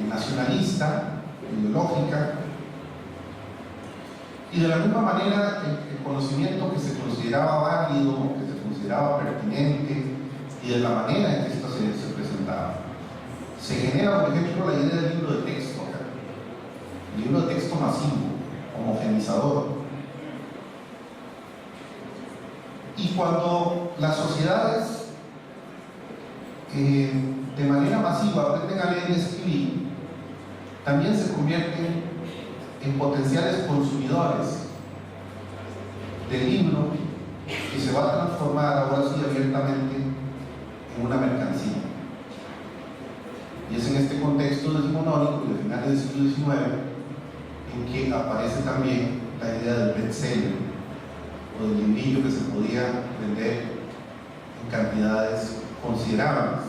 nacionalista, ideológica, y de la misma manera el conocimiento que se consideraba válido, que se consideraba pertinente, y de la manera en que esto se presentaba. Se genera, por ejemplo, la idea del libro de texto, el libro de texto masivo, homogenizador. Y cuando las sociedades de manera masiva aprenden a leer y escribir, también se convierten en potenciales consumidores del libro, que se va a transformar ahora sí abiertamente en una mercancía. Y es en este contexto decimonónico de finales del siglo XIX en que aparece también la idea del bestseller o del librillo que se podía vender en cantidades considerables.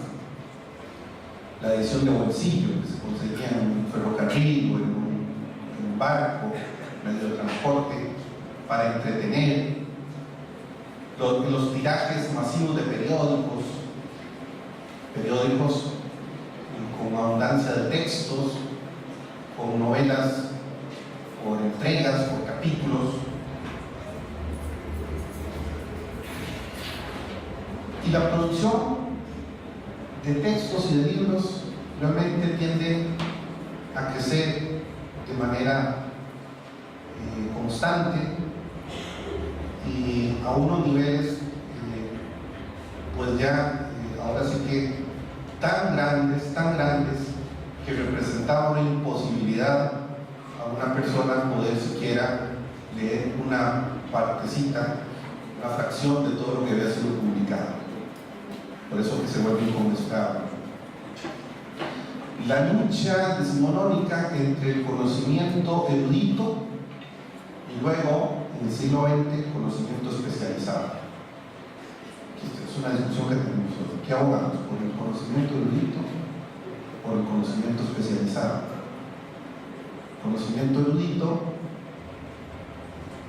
La edición de bolsillo que se conseguía en un ferrocarril o en un barco, medio de transporte, para entretener, los tirajes masivos de periódicos con abundancia de textos, con novelas por entregas, por capítulos. Y la producción de textos y de libros realmente tiende a crecer de manera constante y a unos niveles pues ya ahora sí que tan grandes que representaba una imposibilidad a una persona poder siquiera leer una partecita, una fracción de todo lo que había sido publicado. Por eso que se vuelve incomestable. La lucha decimonónica entre el conocimiento erudito y luego, en el siglo XX, conocimiento especializado. Es una discusión que tenemos hoy. ¿Qué abogamos? ¿Por el conocimiento erudito o por el conocimiento especializado? Conocimiento erudito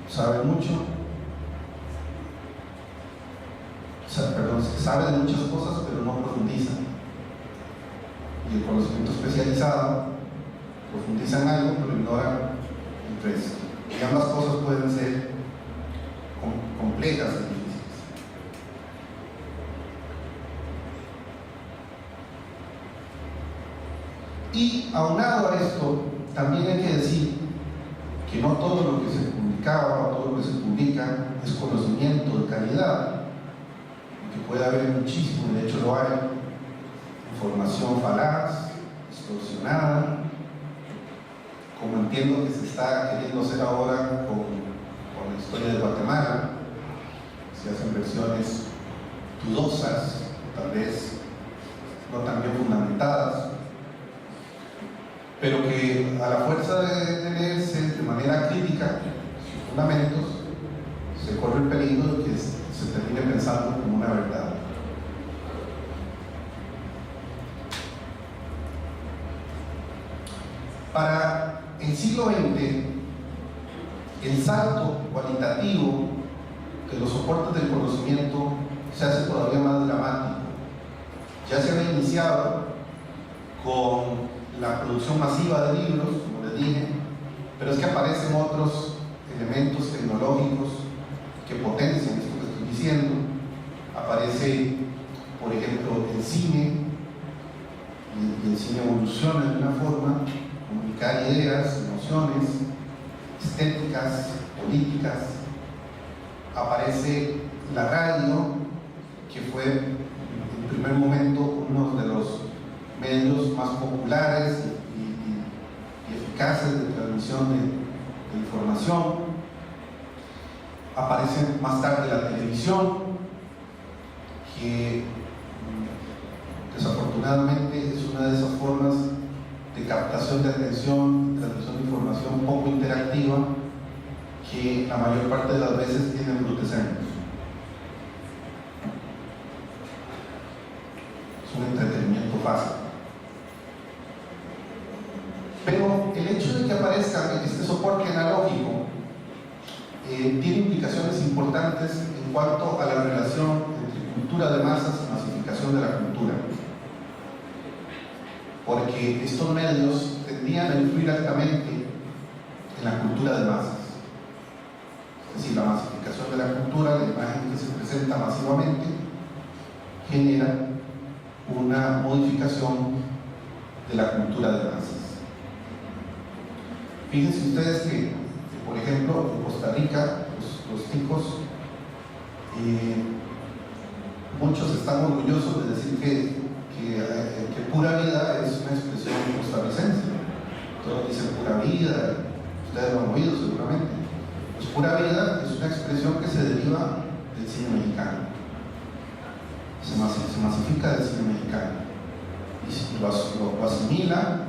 sabe mucho, sabe de muchas cosas, pero no profundiza. Y el conocimiento especializado profundiza en algo, pero ignora el resto. Y ambas cosas pueden ser complejas y difíciles. Y aunado a esto, también hay que decir que no todo lo que se publicaba o todo lo que se publica es conocimiento de calidad, que puede haber muchísimo, de hecho lo hay, información falaz, distorsionada, como entiendo que se está queriendo hacer ahora con la historia de Guatemala. Se hacen versiones dudosas, tal vez no tan bien fundamentadas, pero que a la fuerza de leerse de manera crítica sus fundamentos, se corre el peligro de que se termine pensando como una verdad. Para el siglo XX, el salto cualitativo de los soportes del conocimiento se hace todavía más dramático. Ya se había iniciado con la producción masiva de libros, como les dije, pero es que aparecen otros elementos tecnológicos que potencian esto que estoy diciendo. Aparece, por ejemplo, el cine, y el cine evoluciona de una forma, comunicar ideas, emociones, estéticas, políticas. Aparece la radio, que fue en primer momento uno de los medios más populares y eficaces de transmisión de información. Aparece más tarde la televisión, que desafortunadamente es una de esas formas de captación de atención, transmisión de información poco interactiva, que la mayor parte de las veces tiene embrutecernos. Es un entretenimiento fácil. Pero el hecho de que aparezca este soporte analógico tiene implicaciones importantes en cuanto a la relación entre cultura de masas y masificación de la cultura. porque estos medios tendían a influir altamente en la cultura de masas. Es decir, la masificación de la cultura, la imagen que se presenta masivamente, genera una modificación de la cultura de masas. Fíjense ustedes que por ejemplo, en Costa Rica, los ticos, muchos están orgullosos de decir que pura vida es una expresión costarricense. Todos dicen pura vida, ustedes lo han oído seguramente. Pues pura vida es una expresión que se deriva del cine mexicano, se masifica del cine mexicano y lo asimila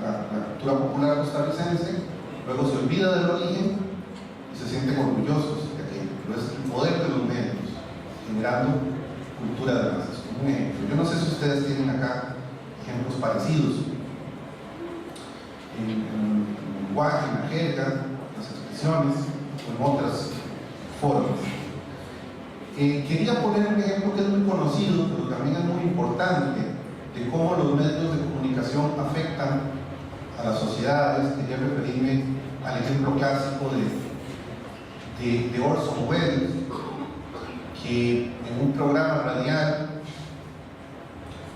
la cultura popular costarricense, luego se olvida del origen y se sienten orgullosos de aquello. Pero es el poder de los medios generando cultura de masas. Un ejemplo, yo no sé si ustedes tienen acá ejemplos parecidos en el lenguaje, en la jerga, las expresiones o en otras formas. Quería poner un ejemplo que es muy conocido, pero también es muy importante, de cómo los medios de comunicación afectan a las sociedades. Quería referirme al ejemplo clásico de Orson Welles, que en un programa radial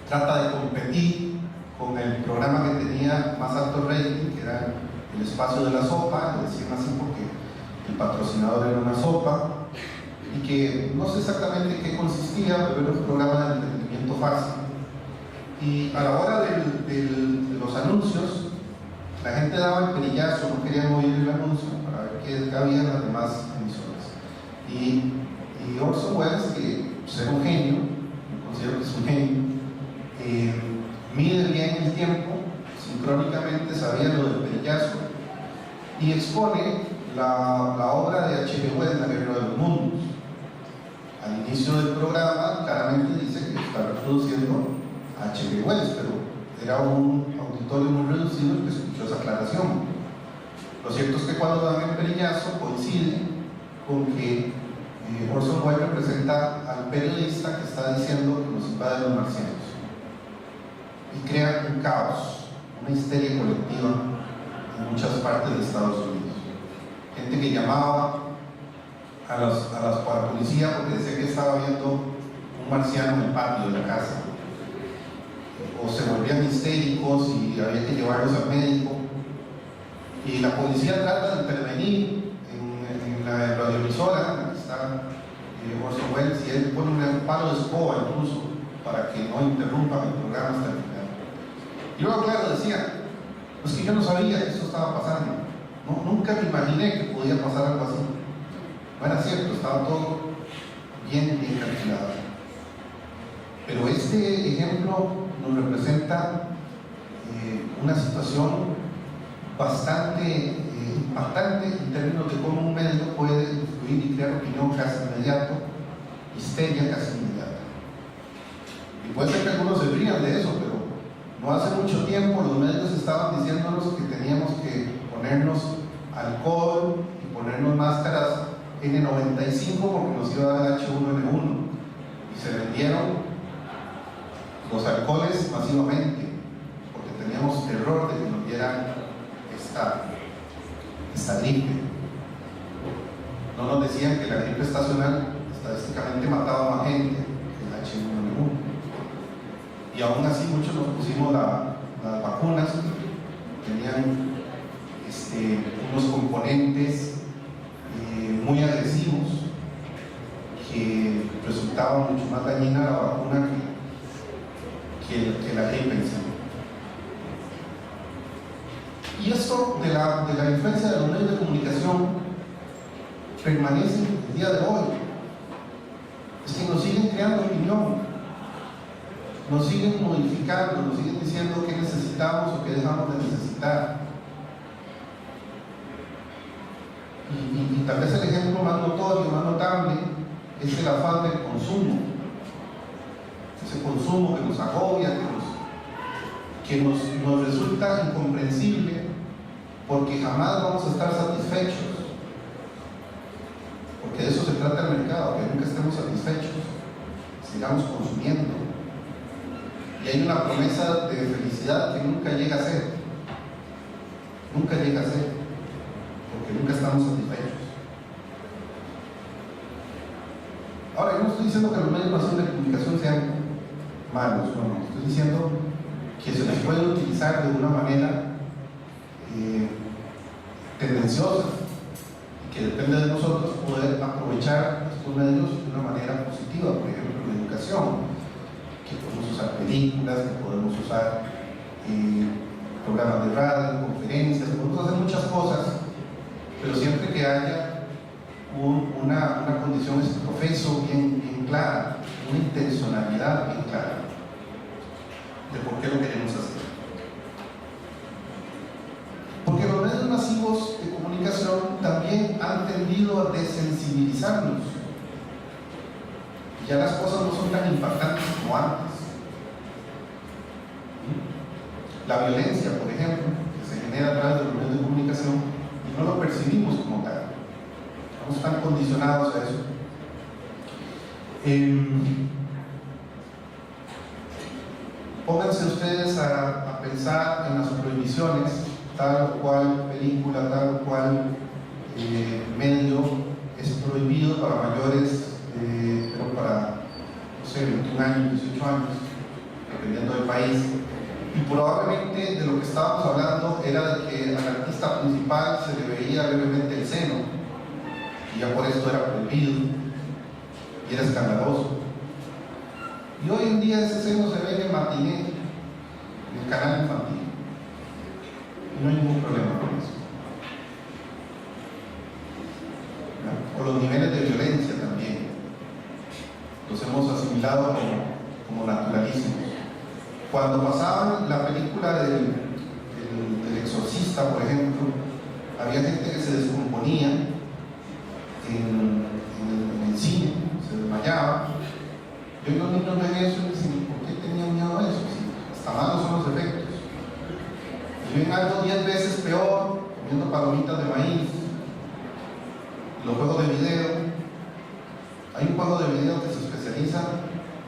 trata de competir con el programa que tenía más alto rating, que era El Espacio de la Sopa. Le decían así porque el patrocinador era una sopa, y que no sé exactamente en qué consistía, pero era un programa de entretenimiento fácil. Y a la hora de los anuncios, la gente daba el perillazo, no querían oír el anuncio para ver qué había en las demás emisoras. Y Orson Welles, que pues, era un genio, yo considero que es un genio, mide bien el tiempo, sincrónicamente sabía lo del perillazo, y expone la obra de H.G. Wells, La Guerra de los Mundos. Al inicio del programa claramente dice que está reproduciendo a H.G. Wells, pero era un auditorio muy reducido el que escuchó esa aclaración. Lo cierto es que cuando dan el perillazo coincide con que Orson Welles representa al periodista que está diciendo que nos invaden los marcianos, y crea un caos, una histeria colectiva en muchas partes de Estados Unidos. Gente que llamaba a la policía porque decía que estaba viendo un marciano en el patio de la casa, o se volvían histéricos y había que llevarlos al médico, y la policía trata de intervenir en la radioemisora en la que está Orson Welles, y él pone un palo de escoba incluso para que no interrumpan el programa hasta el final. Y luego, claro, decía, pues que yo no sabía que eso estaba pasando, nunca me imaginé que podía pasar algo así. No era cierto, estaba todo bien calculado. Pero este ejemplo nos representa una situación bastante impactante en términos de cómo un medio puede influir y crear opinión casi inmediato, histeria casi inmediata. Y puede ser que algunos se rían de eso, pero no hace mucho tiempo los medios estaban diciéndonos que teníamos que ponernos alcohol y ponernos máscaras N95 porque nos iba a dar H1N1, y se vendieron los alcoholes masivamente porque teníamos terror de que nos dieran esta gripe. No nos decían que la gripe estacional estadísticamente mataba más gente que el H1N1, y aún así muchos nos pusimos las vacunas que tenían unos componentes muy agresivos que resultaba mucho más dañina la vacuna que la gripe en sí. Y esto de la influencia de los medios de comunicación permanece el día de hoy. Es que nos siguen creando opinión, nos siguen modificando, nos siguen diciendo qué necesitamos o qué dejamos de necesitar. Y tal vez el ejemplo más notorio, más notable, es el afán del consumo. Ese consumo que nos agobia, que nos resulta incomprensible, porque jamás vamos a estar satisfechos. Porque de eso se trata el mercado, que nunca estemos satisfechos, sigamos consumiendo. y hay una promesa de felicidad que nunca llega a ser. Nunca llega a ser, porque nunca estamos satisfechos. Ahora, yo no estoy diciendo que los medios masivos de comunicación sean malos, no, estoy diciendo que se les puede utilizar de una manera tendenciosa y que depende de nosotros poder aprovechar estos medios de una manera positiva. Por ejemplo, en la educación, que podemos usar películas, que podemos usar programas de radio, conferencias, podemos hacer muchas cosas, pero siempre que haya una condición profeso bien clara, una intencionalidad bien clara de por qué lo queremos hacer. Porque los medios masivos de comunicación también han tendido a desensibilizarnos. Ya las cosas no son tan impactantes como antes. La violencia, por ejemplo, que se genera a través de los medios de comunicación y no lo percibimos como tal. Estamos tan condicionados a eso. Pónganse ustedes a pensar en las prohibiciones, tal o cual película, tal o cual medio es prohibido para mayores, pero para, no sé, 21 años, 18 años, dependiendo del país. Y probablemente de lo que estábamos hablando era de que al artista principal se le veía brevemente el seno, y ya por esto era prohibido y era escandaloso. Y hoy en día ese seno se ve en el matiné, en el canal infantil, y no hay ningún problema con eso. ¿No? O los niveles de violencia también los hemos asimilado como naturalismos. Cuando pasaban la película del exorcista, por ejemplo, había gente que se descomponía en el cine, se desmayaba. Y hoy los niños ven eso y dicen, ¿por qué tenían miedo a eso? Si hasta malos son los efectos. Y ven algo 10 veces peor, comiendo palomitas de maíz, los juegos de video. Hay un juego de video que se especializa,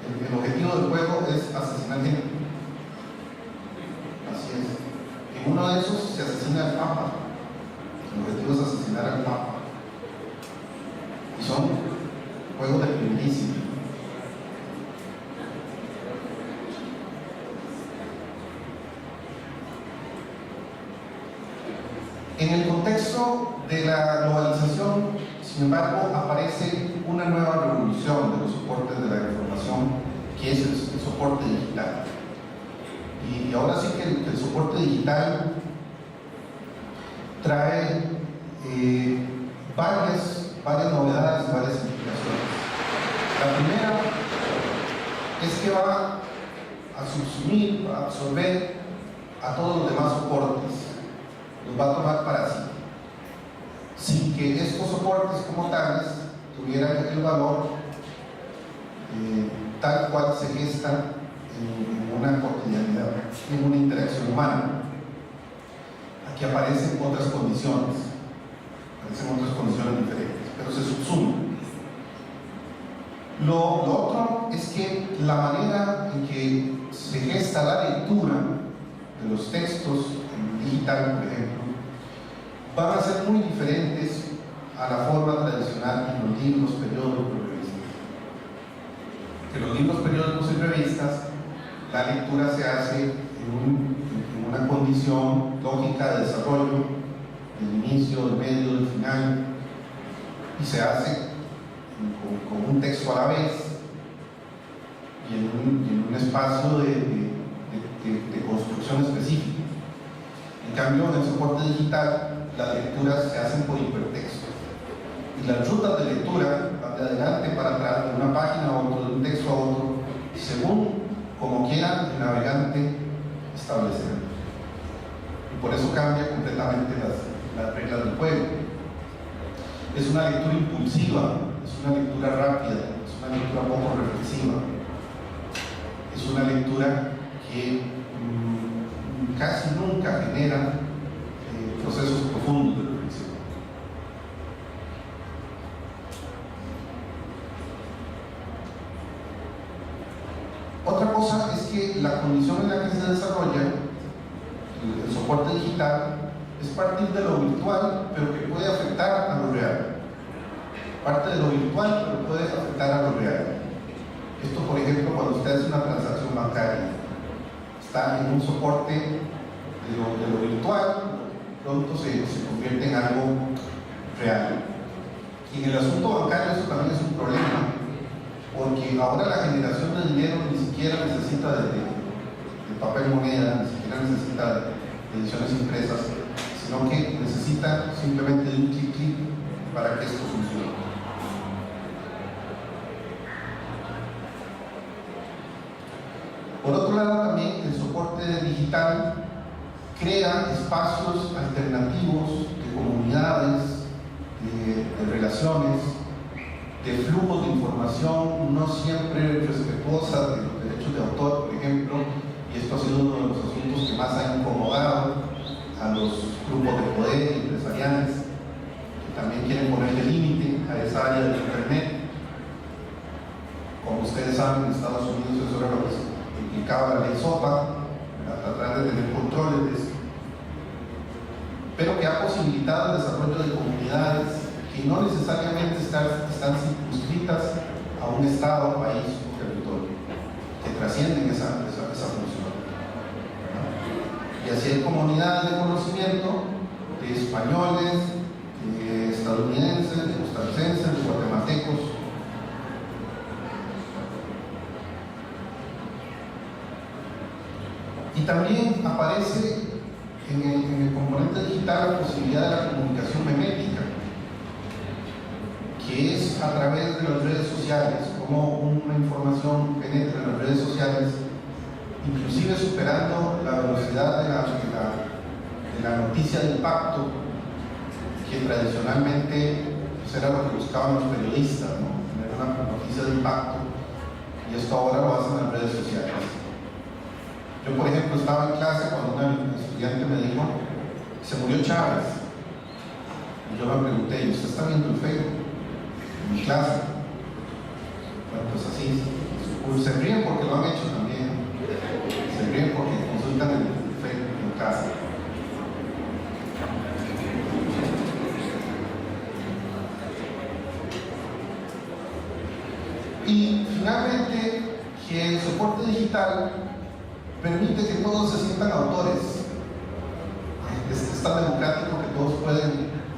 el objetivo del juego es asesinar gente. Así es. En uno de esos se asesina al Papa. El objetivo es asesinar al Papa. Y son juegos de primerísimo. En el contexto de la globalización, sin embargo, aparece una nueva revolución de los soportes de la información, que es el soporte digital. Y ahora sí que el soporte digital trae varias novedades, varias implicaciones. La primera es que va a subsumir, va a absorber a todos los demás soportes, los va a tomar para sí, sin que estos soportes como tales tuvieran el valor tal cual se gesta en una cotidianidad, en una interacción humana. Aquí aparecen otras condiciones diferentes, pero se subsumen. Lo otro es que la manera en que se gesta la lectura de los textos en digital, por ejemplo, van a ser muy diferentes a la forma tradicional en los libros, periódicos y revistas. En los libros, periódicos y revistas, la lectura se hace en una condición lógica de desarrollo, del inicio, del medio, del final, y se hace con un texto a la vez y en un espacio de construcción específica. En cambio, en el soporte digital, las lecturas se hacen por hipertexto. Y las rutas de lectura van de adelante para atrás, de una página a otra, de un texto a otro, según como quiera el navegante establecer. Y por eso cambia completamente las reglas del juego. Es una lectura impulsiva, es una lectura rápida, es una lectura poco reflexiva, es una lectura que casi nunca genera procesos profundos de reflexión. Otra cosa es que la digital es partir de lo virtual, pero que puede afectar a lo real. Parte de lo virtual, pero puede afectar a lo real. Esto, por ejemplo, cuando usted hace una transacción bancaria, está en un soporte de lo virtual, pronto se convierte en algo real. Y en el asunto bancario eso también es un problema, porque ahora la generación de dinero ni siquiera necesita de papel moneda, ni siquiera necesita de ediciones impresas, sino que necesita simplemente de un clic para que esto funcione. Por otro lado, también el soporte digital crea espacios alternativos de comunidades, de relaciones, de flujos de información no siempre respetuosa de los derechos de autor, por ejemplo, y esto ha sido uno de los asuntos que más ha incomodado a los grupos de poder empresariales, que también quieren ponerle límite a esa área de Internet. Como ustedes saben, en Estados Unidos eso era lo que implicaba la ley SOPA, a tratar de tener controles de eso, pero que ha posibilitado el desarrollo de comunidades que no necesariamente están circunscritas a un estado, país o territorio, que trascienden esa función. Y así hay comunidades de conocimiento de españoles, de estadounidenses, de costarricenses, de guatemaltecos. Y también aparece en el componente digital la posibilidad de la comunicación memética, que es a través de las redes sociales, como una información penetra en las redes sociales, inclusive superando la velocidad de la noticia de impacto, que tradicionalmente pues, era lo que buscaban los periodistas, ¿no? Tener una noticia de impacto, y esto ahora lo hacen en las redes sociales. Yo, por ejemplo, estaba en clase cuando una estudiante me dijo: se murió Chávez. Y yo me pregunté: ¿y usted está viendo el Facebook? En mi clase. Bueno, pues así, pues se ríen porque lo han hecho también. Se ríen porque consultan el Facebook en casa. Y finalmente, que el soporte digital permite que todos se sientan autores. Es tan democrático que todos pueden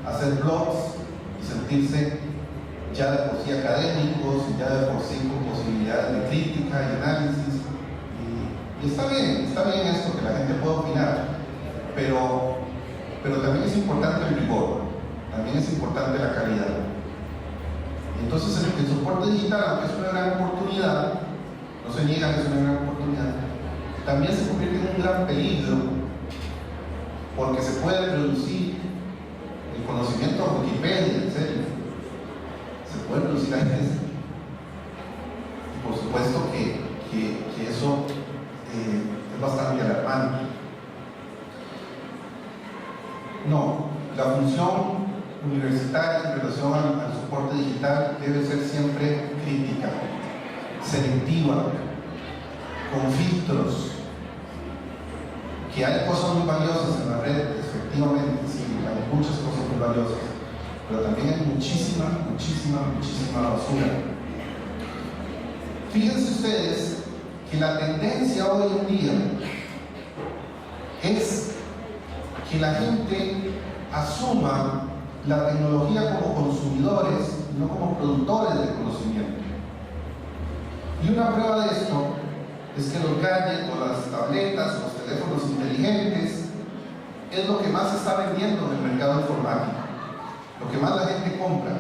hacer blogs y sentirse ya de por sí académicos, y ya de por sí con posibilidades de crítica y análisis. Y está bien esto, que la gente pueda opinar, pero también es importante el rigor, también es importante la calidad. Entonces el soporte digital, aunque es una gran oportunidad, no se niega que es una gran oportunidad, también se convierte en un gran peligro, porque se puede reducir el conocimiento a Wikipedia, en serio. Se puede reducir a eso. Y por supuesto que eso es bastante alarmante. No, la función universitaria en relación al soporte digital debe ser siempre crítica, selectiva, con filtros. Que hay cosas muy valiosas en la red, efectivamente, sí, hay muchas cosas muy valiosas, pero también hay muchísima basura. Fíjense ustedes que la tendencia hoy en día es que la gente asuma la tecnología como consumidores, no como productores de conocimiento. Y una prueba de esto es que los gadgets, o las tabletas, los teléfonos inteligentes, es lo que más se está vendiendo en el mercado informático, lo que más la gente compra,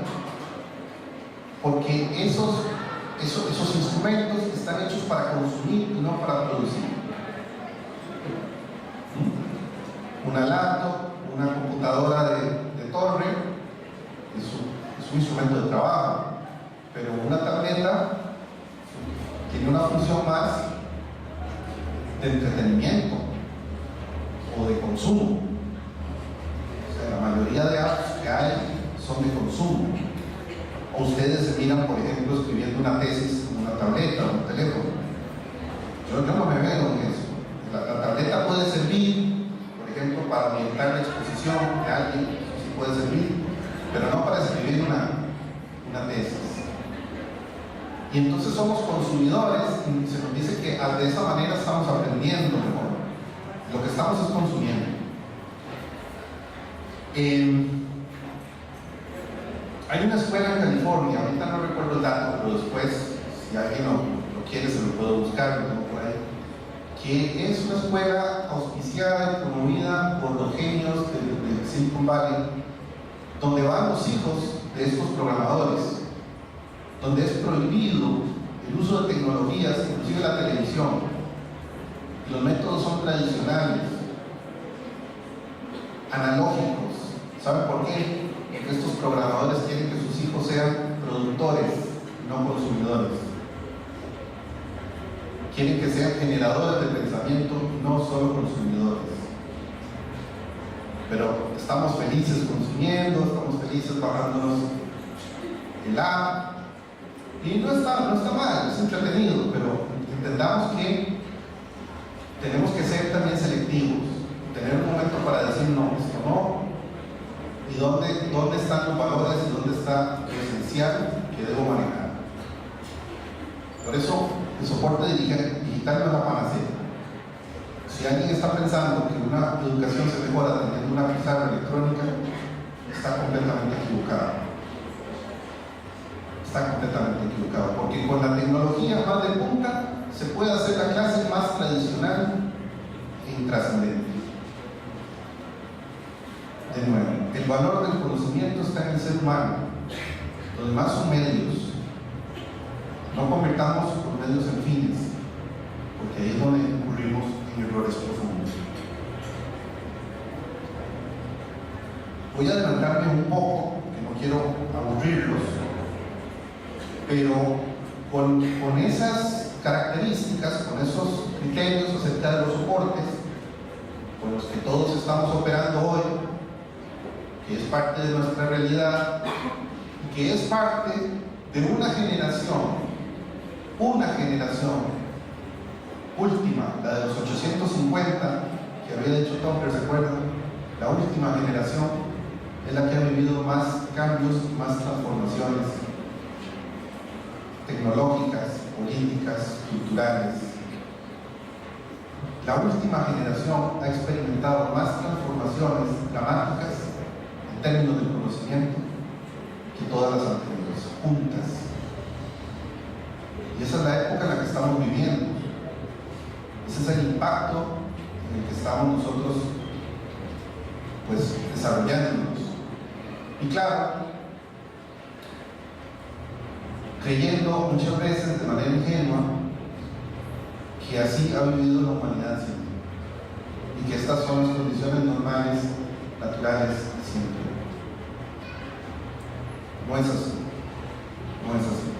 porque esos instrumentos están hechos para consumir y no para producir. Una laptop, una computadora de torre es un instrumento de trabajo, pero una tableta tiene una función más de entretenimiento o de consumo. O sea, la mayoría de apps que hay son de consumo. O ustedes se miran, por ejemplo, escribiendo una tesis en una tableta o un teléfono. Yo no me veo en eso. La tableta puede servir, por ejemplo, para orientar la exposición de alguien, eso sí puede servir, pero no para escribir una tesis. Y entonces somos consumidores y se nos dice que de esa manera estamos aprendiendo mejor. Lo que estamos es consumiendo. Hay una escuela en California, ahorita no recuerdo el dato, pero después, si alguien lo quiere, se lo puedo buscar, lo tengo por ahí, que es una escuela auspiciada y promovida por los genios de Silicon Valley, donde van los hijos de estos programadores, donde es prohibido el uso de tecnologías, inclusive la televisión. Los métodos son tradicionales, analógicos. ¿Saben por qué? Porque estos programadores quieren que sus hijos sean productores, no consumidores. Quieren que sean generadores de pensamiento, no solo consumidores. Pero estamos felices consumiendo, estamos felices bajándonos el app. Y no está mal, es entretenido, pero entendamos que tenemos que ser también selectivos, tener un momento para decir no, esto no, y dónde están los valores y dónde está lo esencial que debo manejar. Por eso el soporte digital no es la panacea. Si alguien está pensando que una educación se mejora teniendo una pizarra electrónica, está completamente equivocado. Está completamente equivocado, porque con la tecnología más de punta se puede hacer la clase más tradicional e intrascendente. De nuevo, el valor del conocimiento está en el ser humano. Los demás son medios. No convertamos los medios en fines, porque ahí es donde incurrimos en errores profundos. Voy a adelantarme un poco, que no quiero aburrirlos, pero con esas características, con esos criterios acerca de los soportes con los que todos estamos operando hoy, que es parte de nuestra realidad y que es parte de una generación última, la de los 850, que había dicho Tom, ¿se acuerdan? La última generación es la que ha vivido más cambios, más transformaciones tecnológicas, políticas, culturales. La última generación ha experimentado más transformaciones dramáticas en términos de conocimiento que todas las anteriores, juntas. Y esa es la época en la que estamos viviendo. Ese es el impacto en el que estamos nosotros pues desarrollándonos. Y claro, creyendo muchas veces de manera ingenua que así ha vivido la humanidad siempre y que estas son las condiciones normales, naturales siempre. No es así. No es así.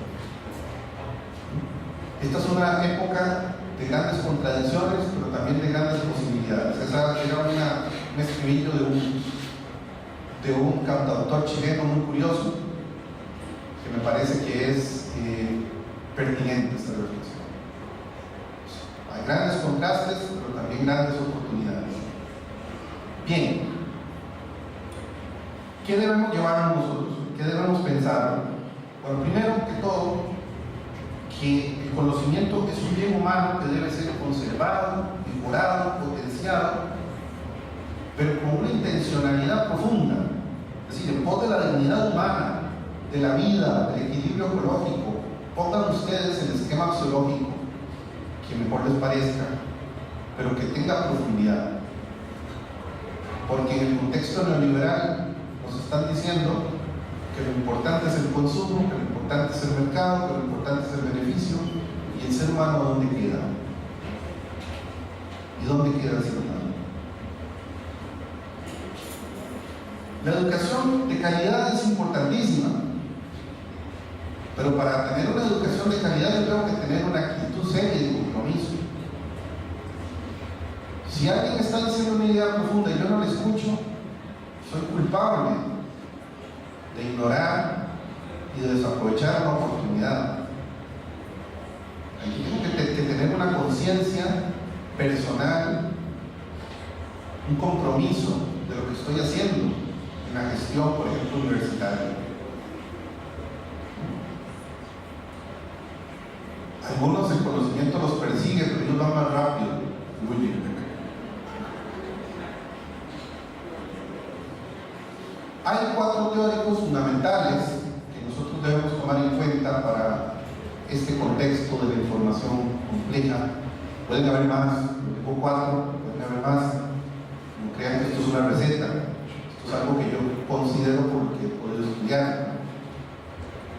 Esta es una época de grandes contradicciones, pero también de grandes posibilidades. Esa era un escribillo de un cantautor chileno muy curioso, que me parece que es pertinente esta reflexión. Hay grandes contrastes, pero también grandes oportunidades. Bien, ¿qué debemos llevarnos nosotros? ¿Qué debemos pensar? Bueno, primero que todo, que el conocimiento es un bien humano que debe ser conservado, mejorado, potenciado, pero con una intencionalidad profunda, es decir, en pos de la dignidad humana, de la vida, del equilibrio ecológico. Pongan ustedes el esquema axiológico que mejor les parezca, pero que tenga profundidad, porque en el contexto neoliberal nos están diciendo que lo importante es el consumo, que lo importante es el mercado, que lo importante es el beneficio, y el ser humano ¿dónde queda? ¿Y dónde queda el ser humano? La educación de calidad es importantísima, pero para tener una educación de calidad yo tengo que tener una actitud seria y de compromiso. Si alguien está diciendo una idea profunda y yo no la escucho, soy culpable de ignorar y de desaprovechar la oportunidad. Aquí tengo que tener una conciencia personal un compromiso de lo que estoy haciendo en la gestión, por ejemplo, universitaria. Algunos el conocimiento los persigue, pero ellos van más rápido, fluyen. Hay 4 teóricos fundamentales que nosotros debemos tomar en cuenta para este contexto de la información compleja. Pueden haber más, tengo 4, pueden haber más. No crean que esto es una receta, esto es algo que yo considero porque puedo estudiar.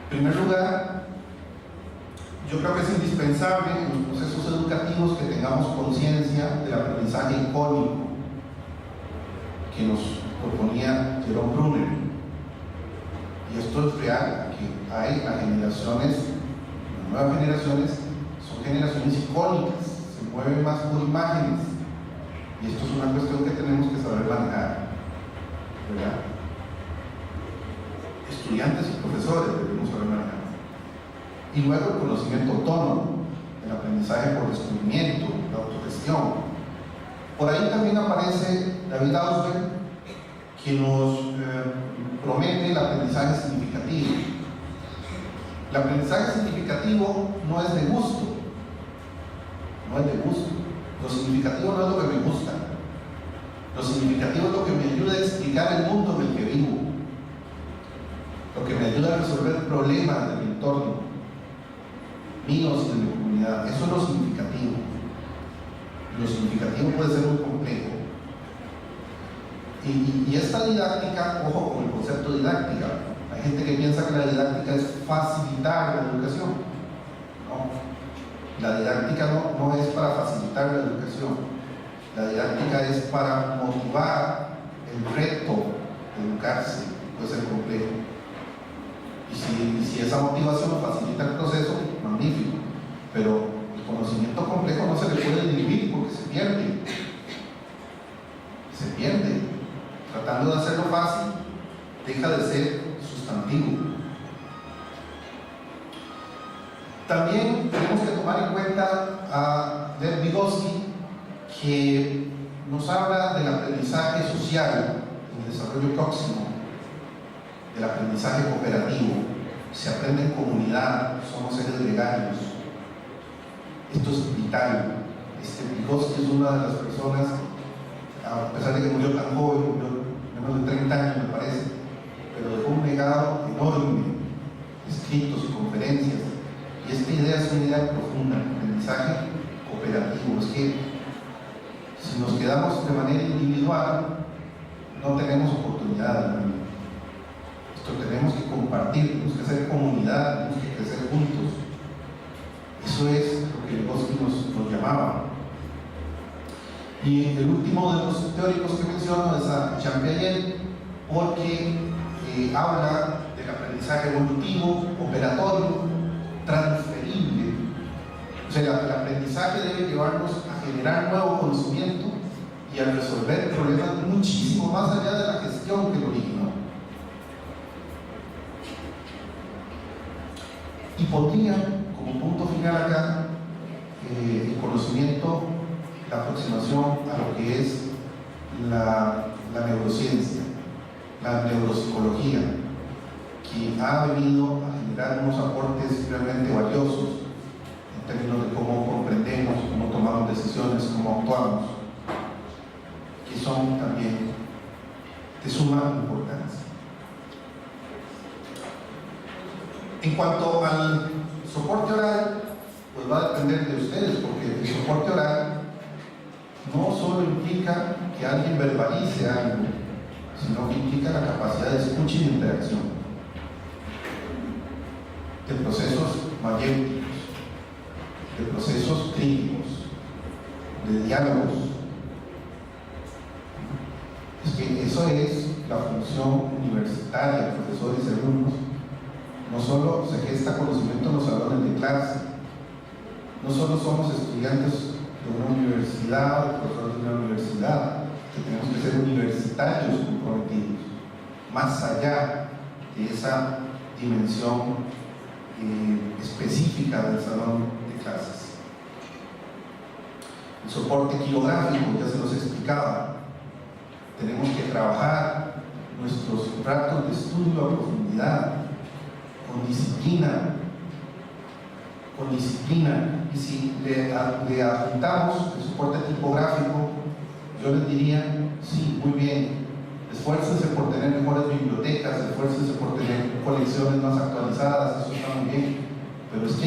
En primer lugar, yo creo que es indispensable en los procesos educativos que tengamos conciencia del aprendizaje icónico que nos proponía Jerome Bruner. Y esto es real, que hay las generaciones, las nuevas generaciones, son generaciones icónicas, se mueven más por imágenes, y esto es una cuestión que tenemos que saber manejar, ¿verdad? Estudiantes y profesores debemos saber manejar. Y luego el conocimiento autónomo, el aprendizaje por descubrimiento, la autogestión. Por ahí también aparece David Ausubel, que nos promete el aprendizaje significativo. El aprendizaje significativo no es de gusto, no es de gusto. Lo significativo no es lo que me gusta. Lo significativo es lo que me ayuda a explicar el mundo en el que vivo, lo que me ayuda a resolver problemas de mi entorno, míos y de mi comunidad. Eso es lo significativo. Lo significativo puede ser muy complejo. Y esta didáctica, ojo con el concepto de didáctica. Hay gente que piensa que la didáctica es facilitar la educación. No, la didáctica no es para facilitar la educación. La didáctica es para motivar el reto de educarse, puede ser complejo. Y si esa motivación facilita el proceso, magnífico. Pero el conocimiento complejo no se le puede dividir porque se pierde. Se pierde. Tratando de hacerlo fácil, deja de ser sustantivo. También tenemos que tomar en cuenta a Lev Vygotsky, que nos habla del aprendizaje social en el desarrollo próximo, del aprendizaje cooperativo. Se aprende en comunidad, somos seres gregarios. Esto es vital. Vygotsky es una de las personas, a pesar de que murió tan joven, murió menos de 30 años me parece, pero dejó un legado enorme, escritos y conferencias. Y esta idea es una idea profunda, el aprendizaje cooperativo. Es que si nos quedamos de manera individual, no tenemos oportunidad. Esto tenemos que compartir, tenemos que hacer comunidad, tenemos que crecer juntos. Eso es lo que Vygotsky nos llamaba. Y el último de los teóricos que menciono es a Jean Piaget, porque habla del aprendizaje evolutivo, operatorio, transferible. O sea, el aprendizaje debe llevarnos a generar nuevo conocimiento y a resolver problemas muchísimo más allá de la gestión que lo originó. Y pondría como punto final acá el conocimiento, la aproximación a lo que es la neurociencia, la neuropsicología, que ha venido a generar unos aportes realmente valiosos en términos de cómo comprendemos, cómo tomamos decisiones, cómo actuamos, que son también de suma importancia. En cuanto al soporte oral, pues va a depender de ustedes, porque el soporte oral no solo implica que alguien verbalice algo, sino que implica la capacidad de escucha y de interacción, de procesos mayéuticos, de procesos críticos, de diálogos. Es que eso es la función universitaria, profesores y alumnos. No solo se gesta conocimiento en los salones de clase, no solo somos estudiantes de una universidad, profesores de una universidad, que tenemos que ser universitarios comprometidos, más allá de esa dimensión específica del salón de clases. El soporte quilográfico, ya se los explicaba, tenemos que trabajar nuestros ratos de estudio a profundidad, con disciplina, y si le adjuntamos el soporte tipográfico, yo les diría, sí, muy bien, esfuércense por tener mejores bibliotecas, esfuércense por tener colecciones más actualizadas, eso está muy bien, pero es que